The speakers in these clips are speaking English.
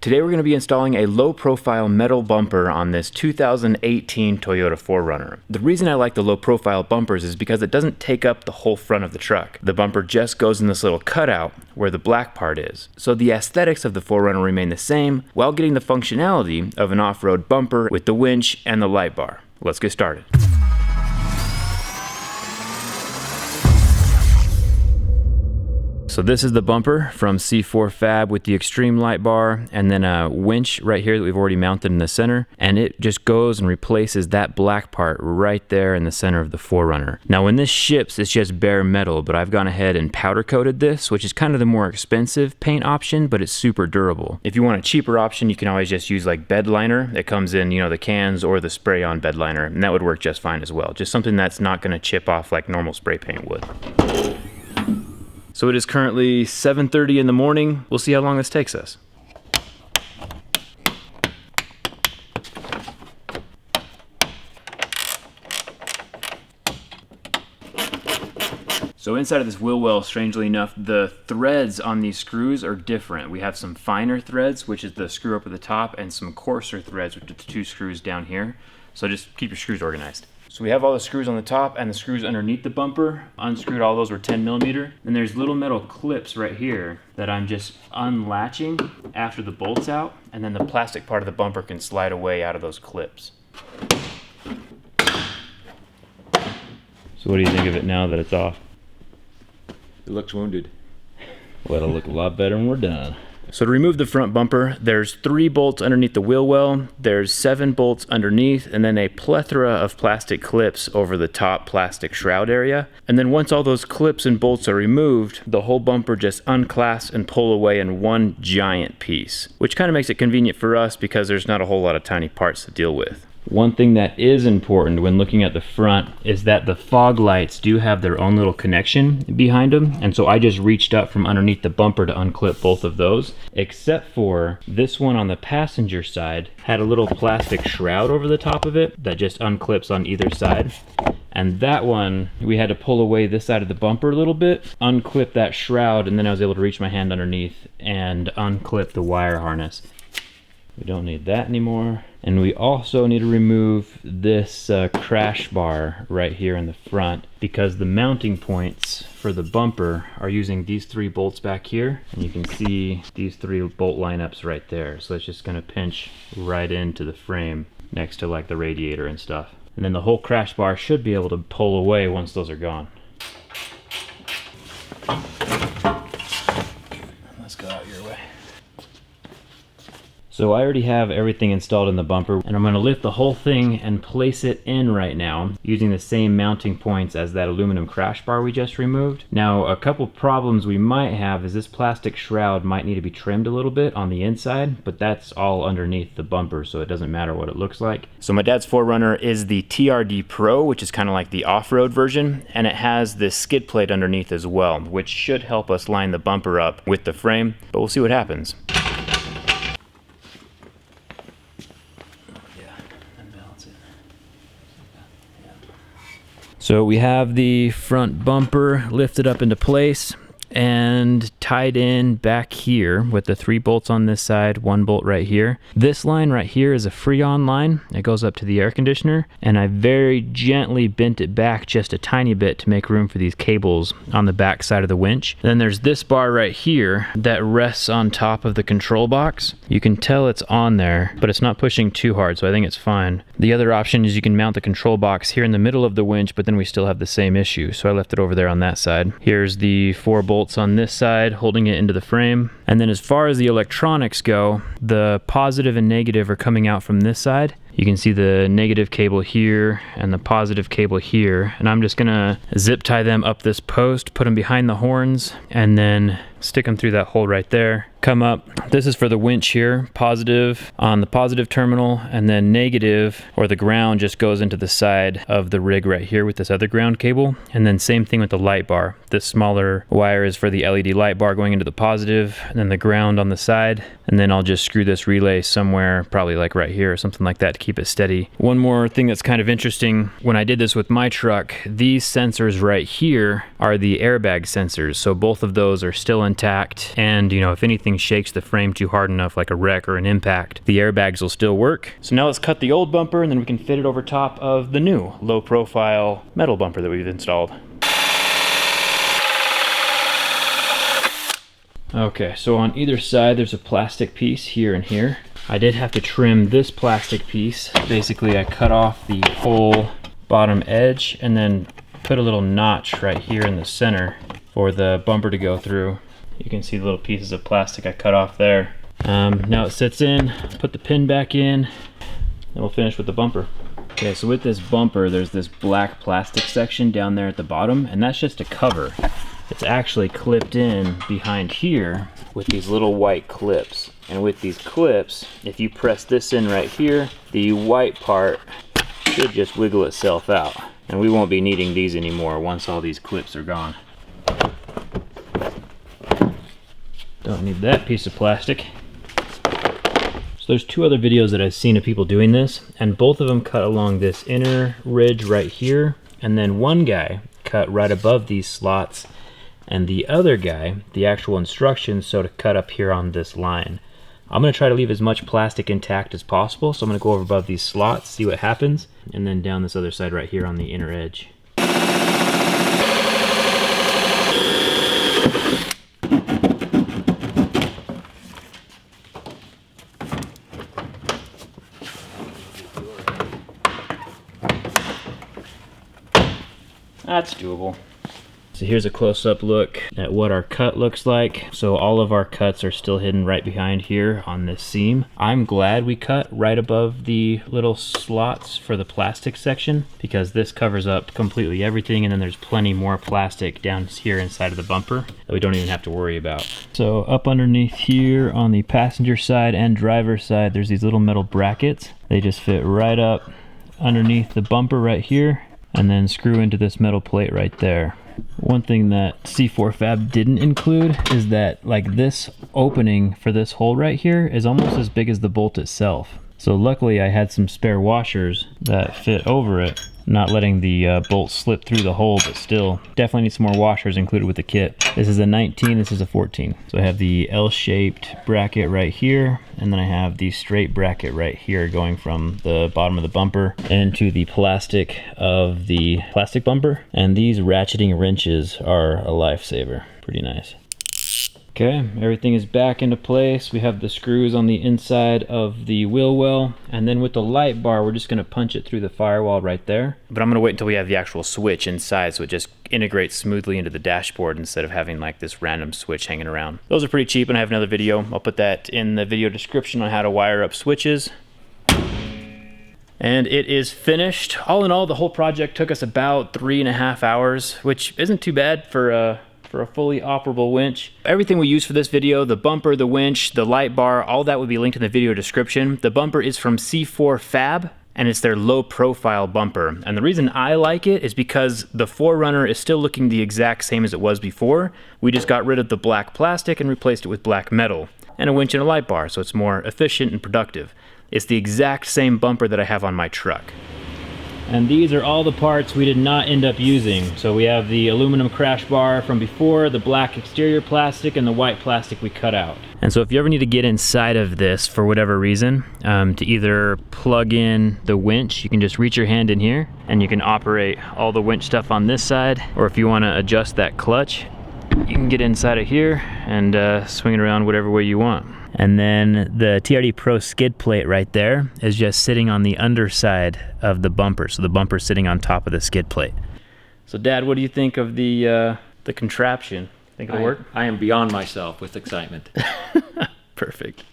Today we're going to be installing a low-profile metal bumper on this 2018 Toyota 4Runner. The reason I like the low-profile bumpers is because it doesn't take up the whole front of the truck. The bumper just goes in this little cutout where the black part is. So the aesthetics of the 4Runner remain the same while getting the functionality of an off-road bumper with the winch and the light bar. Let's get started. So this is the bumper from C4Fab with the extreme light bar and then a winch right here that we've already mounted in the center, and it just goes and replaces that black part right there in the center of the 4Runner. Now when this ships, it's just bare metal, but I've gone ahead and powder coated this, which is kind of the more expensive paint option, but it's super durable. If you want a cheaper option, you can always just use like bed liner. It comes in, the cans or the spray on bed liner, and that would work just fine as well. Just something that's not going to chip off like normal spray paint would. So it is currently 7:30 in the morning. We'll see how long this takes us. So inside of this wheel well, strangely enough, the threads on these screws are different. We have some finer threads, which is the screw up at the top, and some coarser threads, which are the two screws down here. So just keep your screws organized. So we have all the screws on the top and the screws underneath the bumper. Unscrewed, all those were 10mm. And there's little metal clips right here that I'm just unlatching after the bolt's out, and then the plastic part of the bumper can slide away out of those clips. So what do you think of it now that it's off? It looks wounded. Well, it'll look a lot better when we're done. So to remove the front bumper, there's 3 bolts underneath the wheel well, there's 7 bolts underneath, and then a plethora of plastic clips over the top plastic shroud area. And then once all those clips and bolts are removed, the whole bumper just unclasps and pull away in one giant piece, which kind of makes it convenient for us because there's not a whole lot of tiny parts to deal with. One thing that is important when looking at the front is that the fog lights do have their own little connection behind them, and so I just reached up from underneath the bumper to unclip both of those, except for this one on the passenger side had a little plastic shroud over the top of it that just unclips on either side. And that one, we had to pull away this side of the bumper a little bit, unclip that shroud, and then I was able to reach my hand underneath and unclip the wire harness. We don't need that anymore. And we also need to remove this crash bar right here in the front, because the mounting points for the bumper are using these 3 bolts back here. And you can see these 3 bolt lineups right there. So it's just gonna pinch right into the frame next to like the radiator and stuff. And then the whole crash bar should be able to pull away once those are gone. Let's go out your way. So I already have everything installed in the bumper, and I'm going to lift the whole thing and place it in right now using the same mounting points as that aluminum crash bar we just removed. Now a couple problems we might have is this plastic shroud might need to be trimmed a little bit on the inside, but that's all underneath the bumper, so it doesn't matter what it looks like. So my dad's 4Runner is the TRD Pro, which is kind of like the off-road version, and it has this skid plate underneath as well, which should help us line the bumper up with the frame, but we'll see what happens. So we have the front bumper lifted up into place and tied in back here with the 3 bolts on this side, 1 bolt right here. This line right here is a Freon line. It goes up to the air conditioner, and I very gently bent it back just a tiny bit to make room for these cables on the back side of the winch. Then there's this bar right here that rests on top of the control box. You can tell it's on there, but it's not pushing too hard, so I think it's fine. The other option is you can mount the control box here in the middle of the winch, but then we still have the same issue, so I left it over there on that side. Here's the 4 bolts on this side holding it into the frame. And then as far as the electronics go, the positive and negative are coming out from this side. You can see the negative cable here and the positive cable here, and I'm just gonna zip tie them up this post, put them behind the horns, and then stick them through that hole right there. Come up, this is for the winch here, positive on the positive terminal, and then negative, or the ground, just goes into the side of the rig right here with this other ground cable. And then same thing with the light bar. This smaller wire is for the LED light bar going into the positive, and then the ground on the side. And then I'll just screw this relay somewhere, probably like right here or something like that, to keep it steady. One more thing that's kind of interesting, when I did this with my truck, these sensors right here are the airbag sensors. So both of those are still intact. And you know, if anything shakes the frame too hard enough, like a wreck or an impact, the airbags will still work. So now let's cut the old bumper and then we can fit it over top of the new low profile metal bumper that we've installed. Okay, so on either side there's a plastic piece here and here. I did have to trim this plastic piece. Basically I cut off the whole bottom edge and then put a little notch right here in the center for the bumper to go through. You can see the little pieces of plastic I cut off there. Now it sits in, put the pin back in, and we'll finish with the bumper. Okay, so with this bumper there's this black plastic section down there at the bottom, and that's just a cover. It's actually clipped in behind here with these little white clips. And with these clips, if you press this in right here, the white part should just wiggle itself out. And we won't be needing these anymore once all these clips are gone. Don't need that piece of plastic. So there's two other videos that I've seen of people doing this, and both of them cut along this inner ridge right here, and then one guy cut right above these slots, and the other guy, the actual instructions, so to cut up here on this line. I'm going to try to leave as much plastic intact as possible, so I'm going to go over above these slots, see what happens, and then down this other side right here on the inner edge. That's doable. So here's a close-up look at what our cut looks like. So all of our cuts are still hidden right behind here on this seam. I'm glad we cut right above the little slots for the plastic section, because this covers up completely everything, and then there's plenty more plastic down here inside of the bumper that we don't even have to worry about. So up underneath here on the passenger side and driver's side, there's these little metal brackets. They just fit right up underneath the bumper right here, and then screw into this metal plate right there. One thing that C4Fab didn't include is that, like, this opening for this hole right here is almost as big as the bolt itself. So luckily I had some spare washers that fit over it, not letting the bolt slip through the hole, but still definitely need some more washers included with the kit. This is a 19, this is a 14. So I have the L-shaped bracket right here, and then I have the straight bracket right here going from the bottom of the bumper into the plastic of the plastic bumper. And these ratcheting wrenches are a lifesaver. Pretty nice. Okay, everything is back into place. We have the screws on the inside of the wheel well, and then with the light bar, we're just gonna punch it through the firewall right there. But I'm gonna wait until we have the actual switch inside so it just integrates smoothly into the dashboard instead of having like this random switch hanging around. Those are pretty cheap, and I have another video. I'll put that in the video description on how to wire up switches. And it is finished. All in all, the whole project took us about 3.5 hours, which isn't too bad for a fully operable winch. Everything we use for this video, the bumper, the winch, the light bar, all that would be linked in the video description. The bumper is from C4Fab, and it's their low profile bumper. And the reason I like it is because the 4Runner is still looking the exact same as it was before. We just got rid of the black plastic and replaced it with black metal, and a winch and a light bar, so it's more efficient and productive. It's the exact same bumper that I have on my truck. And these are all the parts we did not end up using. So we have the aluminum crash bar from before, the black exterior plastic, and the white plastic we cut out. And so if you ever need to get inside of this for whatever reason, to either plug in the winch, you can just reach your hand in here and you can operate all the winch stuff on this side. Or if you want to adjust that clutch, you can get inside of here and swing it around whatever way you want. And then the TRD Pro skid plate right there is just sitting on the underside of the bumper. So the bumper's sitting on top of the skid plate. So Dad, what do you think of the contraption? Think it'll work? I am beyond myself with excitement. Perfect.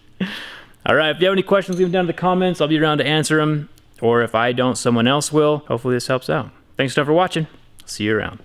All right, if you have any questions, leave them down in the comments. I'll be around to answer them. Or if I don't, someone else will. Hopefully this helps out. Thanks for watching. See you around.